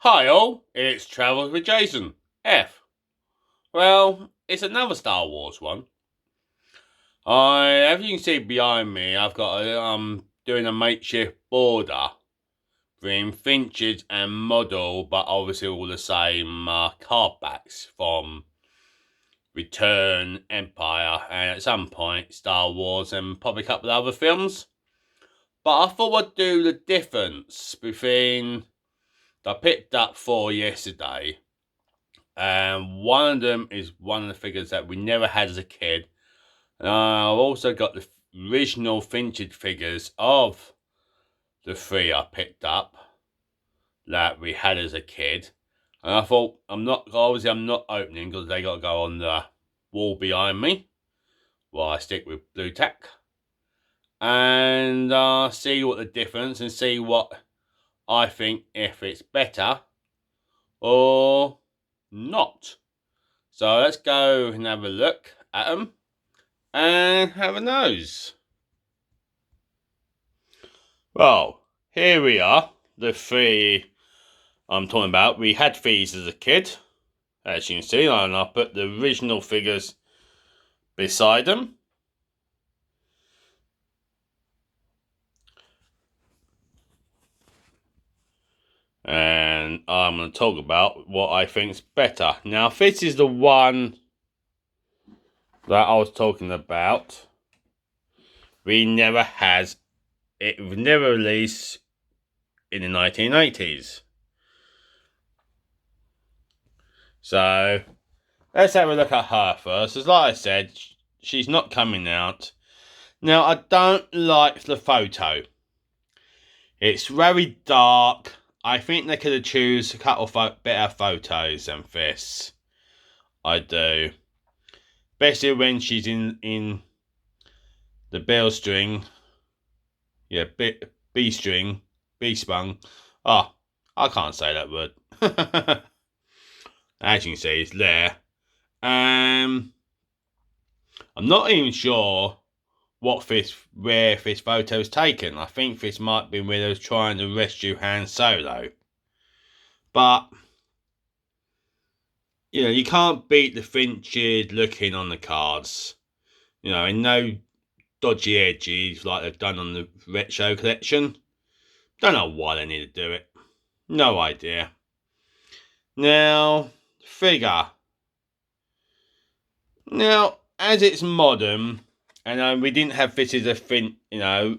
Hi all, it's Travels with Jason. F. Well, it's another Star Wars one. As you can see behind me, I've got doing a makeshift border between Finch's and Model, but obviously all the same card backs from Return, Empire, and at some point Star Wars, and probably a couple of other films. But I thought I'd do the difference between I picked up 4 yesterday. And one of them is one of the figures that we never had as a kid. I've also got the original Finchard figures of the 3 I picked up that we had as a kid. And I thought, I'm not opening because they got to go on the wall behind me while I stick with blue tack. And see what the difference and see what I think if it's better or not. So let's go and have a look at them and have a nose. Well, here we are, the 3 I'm talking about. We had these as a kid, as you can see, and I put the original figures beside them. And I'm going to talk about what I think's better. Now, this is the one that I was talking about. We never had it. Was never released in the 1980s. So let's have a look at her first. As like I said, she's not coming out. Now, I don't like the photo. It's very dark. I think they could have chosen a couple of better photos than this. I do. Especially when she's in the bill string. Yeah, B string. B spung. Oh, I can't say that word. As you can see, it's there. I'm not even sure where this photo is taken. I think this might be where they was trying to rescue Han Solo. But you can't beat the Finchard looking on the cards. And no dodgy edges like they've done on the retro collection. Don't know why they need to do it. No idea. Now, figure. Now, as it's modern, and we didn't have this as a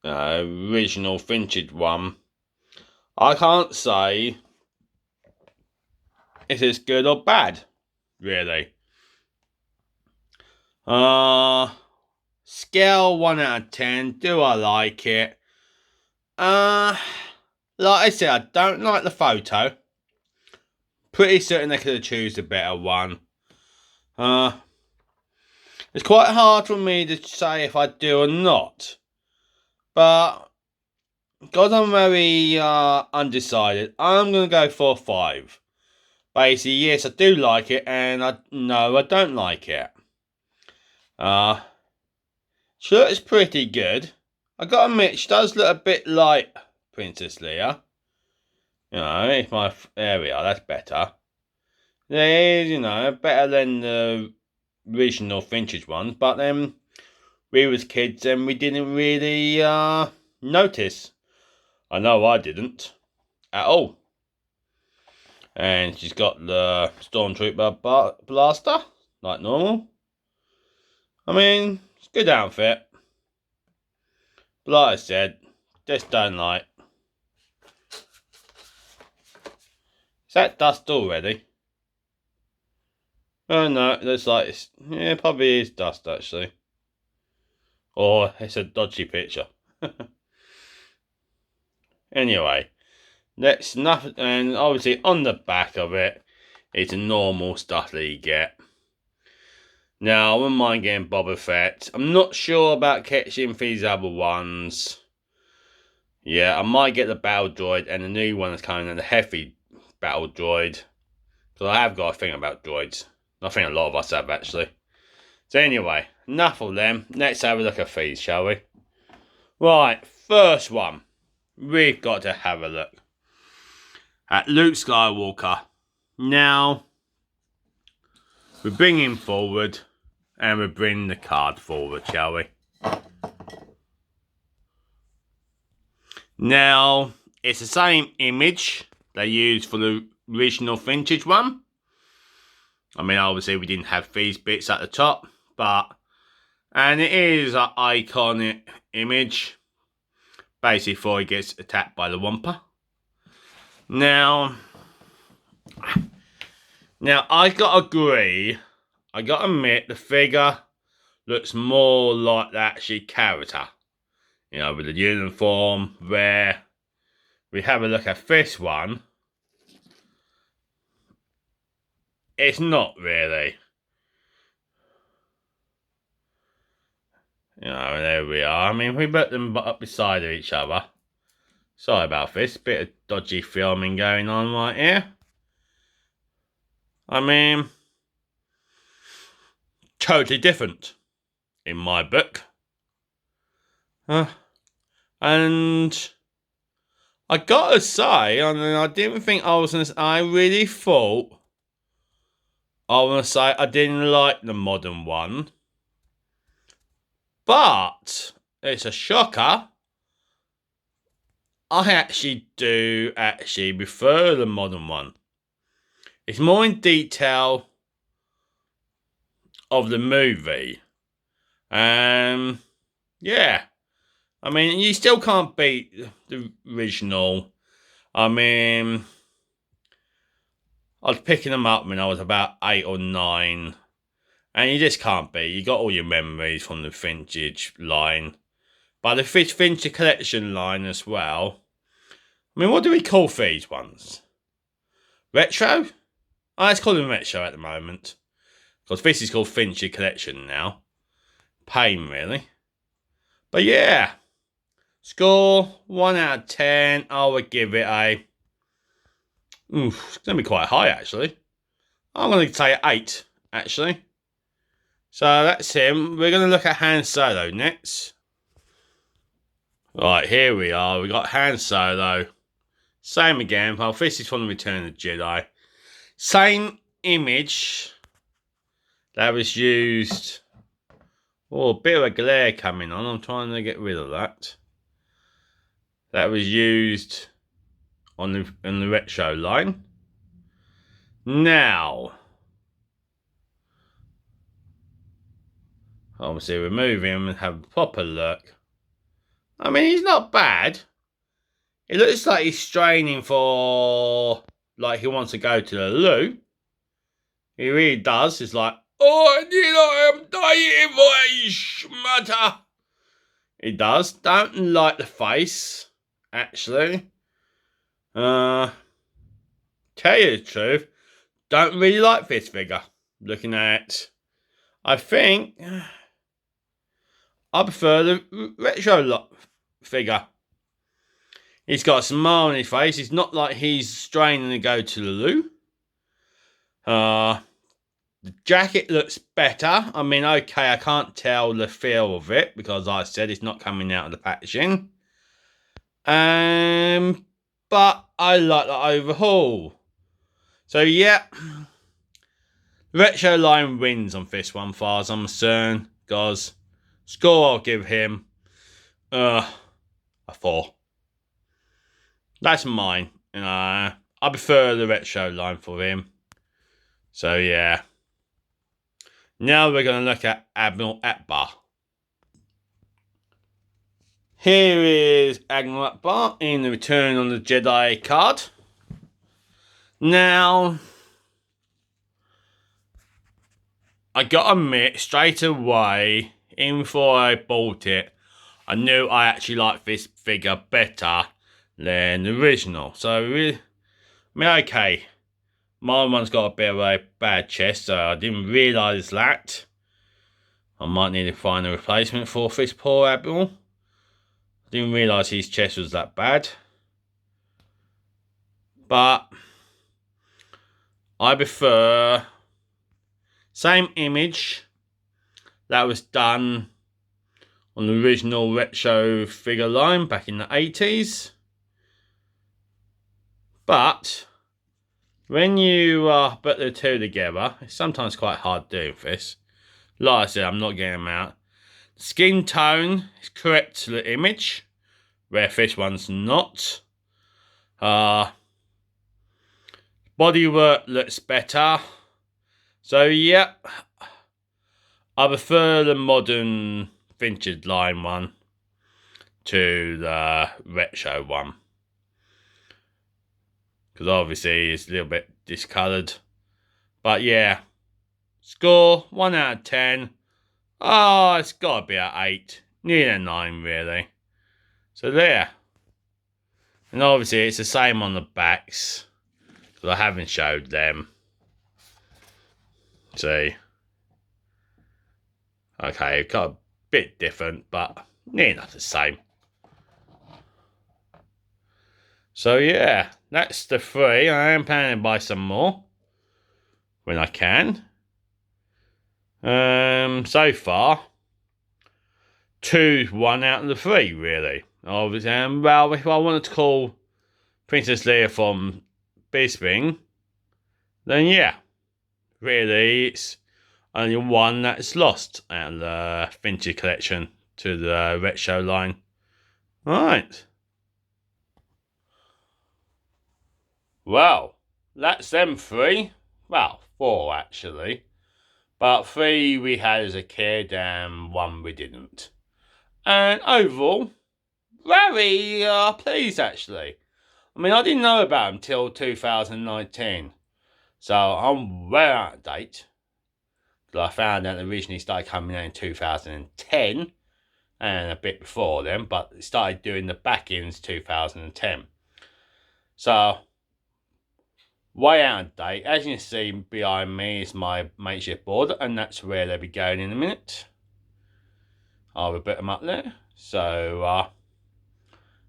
original Finchard one, I can't say if it's good or bad, really. Scale 1 out of 10. Do I like it? Like I said, I don't like the photo. Pretty certain they could have chosen a better one. It's quite hard for me to say if I do or not. But because I'm very undecided, I'm going to go for a 5. Basically, yes, I do like it, and no, I don't like it. She looks pretty good. I gotta admit, she does look a bit like Princess Leia. If there we are, that's better. There is, better than the original Finchard ones, but then we was kids and we didn't really notice. I know I didn't at all. And she's got the Stormtrooper blaster, like normal. I mean, it's a good outfit. But like I said, just don't like. Is that dust already? Oh no, it looks like it's... Yeah, probably is dust actually. Or it's a dodgy picture. Anyway, that's nothing. And obviously on the back of it, it's a normal stuff that you get. Now, I wouldn't mind getting Boba Fett. I'm not sure about catching these other ones. Yeah, I might get the Battle Droid and the new one that's coming in, the Heavy Battle Droid. Because I have got a thing about droids. I think a lot of us have, actually. So anyway, enough of them. Let's have a look at these, shall we? Right, first one. We've got to have a look. at Luke Skywalker. Now, we bring him forward and we bring the card forward, shall we? Now, it's the same image they used for the original vintage one. I mean, obviously we didn't have these bits at the top, and it is an iconic image, basically before he gets attacked by the Wampa. Now I gotta agree, I gotta admit, the figure looks more like the actual character. You know, with the uniform, where we have a look at this one, it's not really. You know, there we are. I mean, we put them up beside each other. Sorry about this. Bit of dodgy filming going on right here. I mean, totally different in my book. And I gotta say, I mean, I didn't think I was gonna. I really thought I was gonna say I didn't like the modern one, but it's a shocker. I actually do prefer the modern one. It's more in detail of the movie. Yeah. I mean, you still can't beat the original. I mean, I was picking them up when I was about 8 or 9. And you just can't beat. You got all your memories from the vintage line. But the vintage collection line as well. I mean, what do we call these ones? Retro? Let's call them retro at the moment. Because this is called vintage collection now. Pain, really. But yeah. Score 1 out of 10. I would give it a... it's going to be quite high, actually. I'm going to say 8, actually. So that's him. We're going to look at Han Solo next. Right, here we are. We got Han Solo. Same again. Well, this is from the Return of the Jedi. Same image that was used. Oh, a bit of a glare coming on. I'm trying to get rid of that. That was used on the retro line. Now, obviously remove him and have a proper look. I mean, he's not bad. It looks like he's straining for, like he wants to go to the loo. He really does. It's like, oh, you know, I'm dying for a schmutter. He does. Don't like the face, actually. Tell you the truth, don't really like this figure. Looking at, I think I prefer the retro figure. He's got a smile on his face. It's not like he's straining to go to the loo. The jacket looks better. I mean, okay, I can't tell the feel of it because like I said, it's not coming out of the packaging. But I like the overhaul. So yeah, retro line wins on this one, far as I'm concerned. Because score, I'll give him a 4. That's mine. I prefer the retro line for him. So yeah. Now we're going to look at Admiral Akbar. Here is Admiral Akbar in the Return of the Jedi card. Now, I gotta admit, straight away, even before I bought it, I knew I actually liked this figure better than the original. So, I mean, okay, my one's got a bit of a bad chest, so I didn't realise that. I might need to find a replacement for this poor Admiral. I didn't realise his chest was that bad. But I prefer same image that was done on the original retro figure line back in the 80s. But when you put the two together, it's sometimes quite hard doing this. Like I said, I'm not getting them out. Skin tone is correct to the image, where this one's not. Bodywork looks better. So yeah, I prefer the modern vintage line one to the retro one, because obviously it's a little bit discoloured. But yeah, score 1 out of 10. Oh, it's got to be an 8, nearly a 9 really. So there. And obviously it's the same on the backs, because I haven't showed them. See. Okay, it got a bit different, but nearly not the same. So yeah, that's the 3. I am planning to buy some more when I can. So far, 2's 1 out of the 3, really. Obviously, well, if I wanted to call Princess Leia from Bisping, then yeah, really, it's only 1 that's lost out of the vintage collection to the retro line. Right. Well, that's them 3. Well, 4 actually. But 3 we had as a kid and 1 we didn't. And overall, very pleased actually. I mean, I didn't know about them till 2019. So I'm well out of date. Because I found out they originally started coming out in 2010. And a bit before then. But they started doing the back-ends 2010. So, way out of date. As you can see behind me is my makeshift board. And that's where they'll be going in a minute. I'll put them up there. So,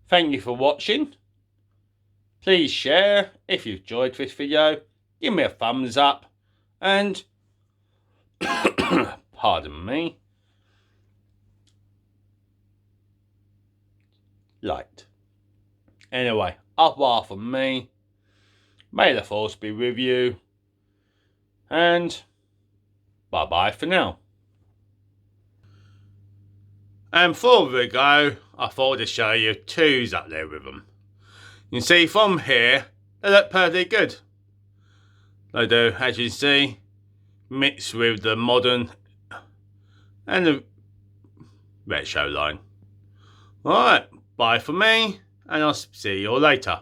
thank you for watching. Please share if you enjoyed this video. Give me a thumbs up. And, pardon me, liked. Anyway, up off of me. May the force be with you. And, bye-bye for now. And before we go, I thought to show you 2's up there with them. You can see from here, they look perfectly good. They do, as you can see, mixed with the modern and the retro line. Alright, bye for me, and I'll see you all later.